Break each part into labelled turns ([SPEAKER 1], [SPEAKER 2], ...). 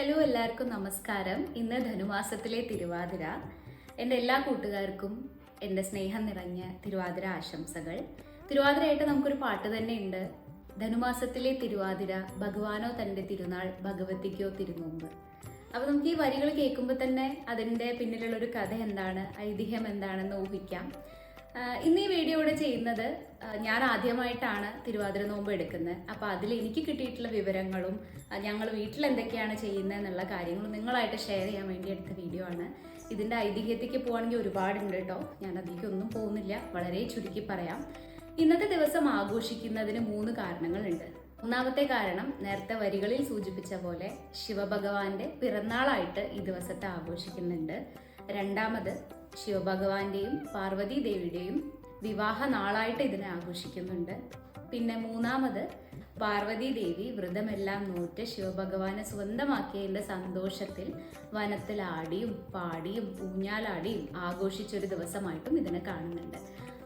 [SPEAKER 1] Hello എല്ലാവർക്കും നമസ്കാരം. ഇന്ന് ധനുമാസത്തിലെ തിരുവാതിര. എൻ്റെ എല്ലാ കൂട്ടുകാർക്കും എൻ്റെ സ്നേഹം നിറഞ്ഞ തിരുവാതിര ആശംസകൾ. തിരുവാതിരയായിട്ട് നമുക്കൊരു പാട്ട് തന്നെ ഉണ്ട്. ധനുമാസത്തിലെ തിരുവാതിര, ഭഗവാനോ തൻ്റെ തിരുനാൾ, ഭഗവതിക്കോ തിരുനോമ്പ്. അപ്പോൾ നമുക്ക് ഈ വരികൾ കേൾക്കുമ്പോൾ തന്നെ അതിൻ്റെ പിന്നിലുള്ളൊരു കഥ എന്താണ്, ഐതിഹ്യം എന്താണെന്ന് ഊഹിക്കാം. ഇന്ന് ഈ വീഡിയോ ഇവിടെ ചെയ്യുന്നത് ഞാൻ ആദ്യമായിട്ടാണ് തിരുവാതിര നോമ്പ് എടുക്കുന്നത്. അപ്പോൾ അതിൽ എനിക്ക് കിട്ടിയിട്ടുള്ള വിവരങ്ങളും ഞങ്ങൾ വീട്ടിൽ എന്തൊക്കെയാണ് ചെയ്യുന്നത് എന്നുള്ള കാര്യങ്ങളും നിങ്ങളായിട്ട് ഷെയർ ചെയ്യാൻ വേണ്ടി എടുത്ത വീഡിയോ ആണ്. ഇതിൻ്റെ ഐതിഹ്യത്തേക്ക് പോവുകയാണെങ്കിൽ ഒരുപാടുണ്ട് കേട്ടോ. ഞാൻ അതിലേക്ക് ഒന്നും പോകുന്നില്ല, വളരെ ചുരുക്കി പറയാം. ഇന്നത്തെ ദിവസം ആഘോഷിക്കുന്നതിന് 3 കാരണങ്ങളുണ്ട്. ഒന്നാമത്തെ കാരണം നേരത്തെ വരികളിൽ സൂചിപ്പിച്ച പോലെ ശിവഭഗവാന്റെ പിറന്നാളായിട്ട് ഈ ദിവസത്തെ ആഘോഷിക്കുന്നുണ്ട്. രണ്ടാമത് ശിവഭഗവാന്റെയും പാർവതി ദേവിയുടെയും വിവാഹ നാളായിട്ട് ഇതിനെ ആഘോഷിക്കുന്നുണ്ട്. പിന്നെ മൂന്നാമത് പാർവതി ദേവി വ്രതമെല്ലാം നോറ്റ് ശിവഭഗവാനെ സ്വന്തമാക്കിയതിൻ്റെ സന്തോഷത്തിൽ വനത്തിൽ ആടിയും പാടിയും ഊഞ്ഞാലാടിയും ആഘോഷിച്ചൊരു ദിവസമായിട്ടും ഇതിനെ കാണുന്നുണ്ട്.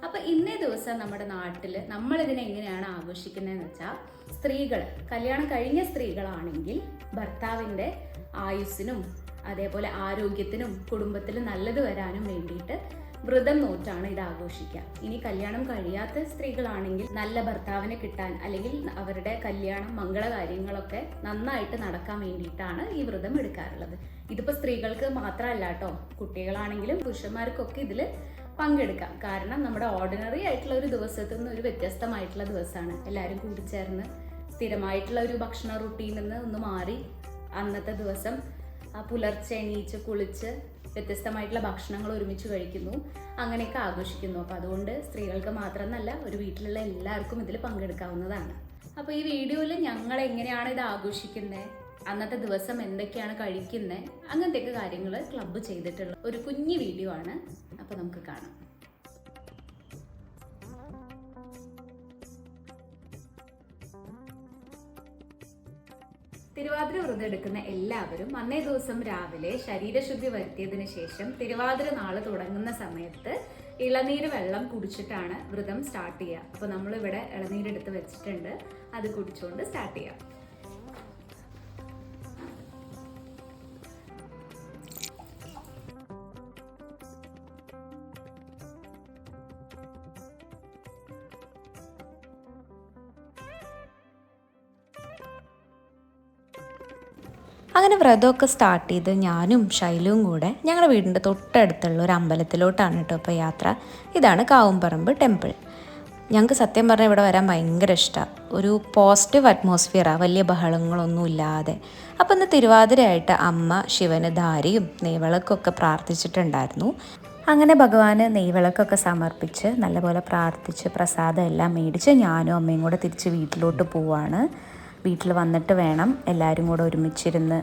[SPEAKER 1] അപ്പൊ ഇന്നേ ദിവസം നമ്മുടെ നാട്ടിൽ നമ്മളിതിനെ എങ്ങനെയാണ് ആഘോഷിക്കുന്നതെന്ന് വെച്ചാൽ, സ്ത്രീകൾ, കല്യാണം കഴിഞ്ഞ സ്ത്രീകളാണെങ്കിൽ ഭർത്താവിൻ്റെ ആയുസ്സിനും അതേപോലെ ആരോഗ്യത്തിനും കുടുംബത്തിലും നല്ലത് വരാനും വേണ്ടിയിട്ട് വ്രതം നോറ്റാണ് ഇത് ആഘോഷിക്കുക. ഇനി കല്യാണം കഴിയാത്ത സ്ത്രീകളാണെങ്കിൽ നല്ല ഭർത്താവിനെ കിട്ടാൻ, അല്ലെങ്കിൽ അവരുടെ കല്യാണം മംഗളകാര്യങ്ങളൊക്കെ നന്നായിട്ട് നടക്കാൻ വേണ്ടിയിട്ടാണ് ഈ വ്രതം എടുക്കാറുള്ളത്. ഇതിപ്പോൾ സ്ത്രീകൾക്ക് മാത്രമല്ല കേട്ടോ, കുട്ടികളാണെങ്കിലും പുരുഷന്മാർക്കൊക്കെ ഇതിൽ പങ്കെടുക്കാം. കാരണം നമ്മുടെ ഓർഡിനറി ആയിട്ടുള്ള ഒരു ദിവസത്തിൽ നിന്ന് ഒരു വ്യത്യസ്തമായിട്ടുള്ള ദിവസമാണ്. എല്ലാവരും കൂടിച്ചേർന്ന് സ്ഥിരമായിട്ടുള്ള ഒരു ഭക്ഷണ റുട്ടീനിൽ നിന്ന് ഒന്ന് മാറി അന്നത്തെ ദിവസം പുലർച്ചെ എണീച്ച് കുളിച്ച് വ്യത്യസ്തമായിട്ടുള്ള ഭക്ഷണങ്ങൾ ഒരുമിച്ച് കഴിക്കുന്നു, അങ്ങനെയൊക്കെ ആഘോഷിക്കുന്നു. അപ്പോൾ അതുകൊണ്ട് സ്ത്രീകൾക്ക് മാത്രമെന്നല്ല, ഒരു വീട്ടിലുള്ള എല്ലാവർക്കും ഇതിൽ പങ്കെടുക്കാവുന്നതാണ്. അപ്പോൾ ഈ വീഡിയോയിൽ ഞങ്ങൾ എങ്ങനെയാണ് ഇത് ആഘോഷിക്കുന്നത്, അന്നത്തെ ദിവസം എന്തൊക്കെയാണ് കഴിക്കുന്നത്, അങ്ങനത്തെയൊക്കെ കാര്യങ്ങൾ ക്ലബ്ബ് ചെയ്തിട്ടുള്ള ഒരു കുഞ്ഞു വീഡിയോ ആണ്. അപ്പോൾ നമുക്ക് കാണാം. തിരുവാതിര വ്രതം എടുക്കുന്ന എല്ലാവരും അന്നേ ദിവസം രാവിലെ ശരീരശുദ്ധി വരുത്തിയതിനു ശേഷം തിരുവാതിര നാള് തുടങ്ങുന്ന സമയത്ത് ഇളനീര് വെള്ളം കുടിച്ചിട്ടാണ് വ്രതം സ്റ്റാർട്ട് ചെയ്യുക. അപ്പോൾ നമ്മളിവിടെ ഇളനീരെടുത്ത് വെച്ചിട്ടുണ്ട്, അത് കുടിച്ചുകൊണ്ട് സ്റ്റാർട്ട് ചെയ്യാം.
[SPEAKER 2] അങ്ങനെ വ്രതമൊക്കെ സ്റ്റാർട്ട് ചെയ്ത് ഞാനും ശൈലുവും കൂടെ ഞങ്ങളുടെ വീടിൻ്റെ തൊട്ടടുത്തുള്ള ഒരു അമ്പലത്തിലോട്ടാണ് കേട്ടോ ഇപ്പോൾ യാത്ര. ഇതാണ് കാവുംപറമ്പ് ടെമ്പിൾ. ഞങ്ങൾക്ക് സത്യം പറഞ്ഞാൽ ഇവിടെ വരാൻ ഭയങ്കര ഇഷ്ടമാണ്. ഒരു പോസിറ്റീവ് അറ്റ്മോസ്ഫിയറാണ്, വലിയ ബഹളങ്ങളൊന്നും ഇല്ലാതെ. അപ്പോൾ ഇന്ന് തിരുവാതിരയായിട്ട് അമ്മ ശിവന് ധാരയും നെയ്വിളക്കൊക്കെ പ്രാർത്ഥിച്ചിട്ടുണ്ടായിരുന്നു. അങ്ങനെ ഭഗവാന് നെയ്വിളക്കൊക്കെ സമർപ്പിച്ച് നല്ലപോലെ പ്രാർത്ഥിച്ച് പ്രസാദം എല്ലാം മേടിച്ച് ഞാനും അമ്മയും കൂടെ തിരിച്ച് വീട്ടിലോട്ട് പോവാണ്. വീട്ടിൽ വന്നിട്ട് വേണം എല്ലാവരും കൂടെ ഒരുമിച്ചിരുന്ന്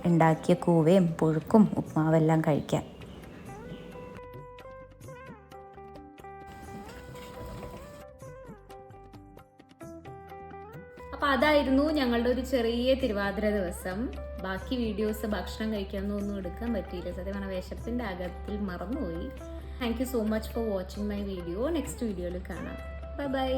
[SPEAKER 2] ഉണ്ടാക്കിയ കൂവയും പുഴുക്കും ഉപ്മാവെല്ലാം കഴിക്കാൻ.
[SPEAKER 1] അപ്പോൾ അതായിരുന്നു ഞങ്ങളുടെ ഒരു ചെറിയ തിരുവാതിര ദിവസം. ബാക്കി വീഡിയോസ് ഭക്ഷണം കഴിക്കാനൊന്നും എടുക്കാൻ പറ്റിയില്ല. സത്യം പറഞ്ഞാൽ വിശപ്പിൻ്റെ അകത്തിൽ മറന്നുപോയി. Thank you so much for watching my video. Next വീഡിയോയിൽ കാണാം. Bye bye.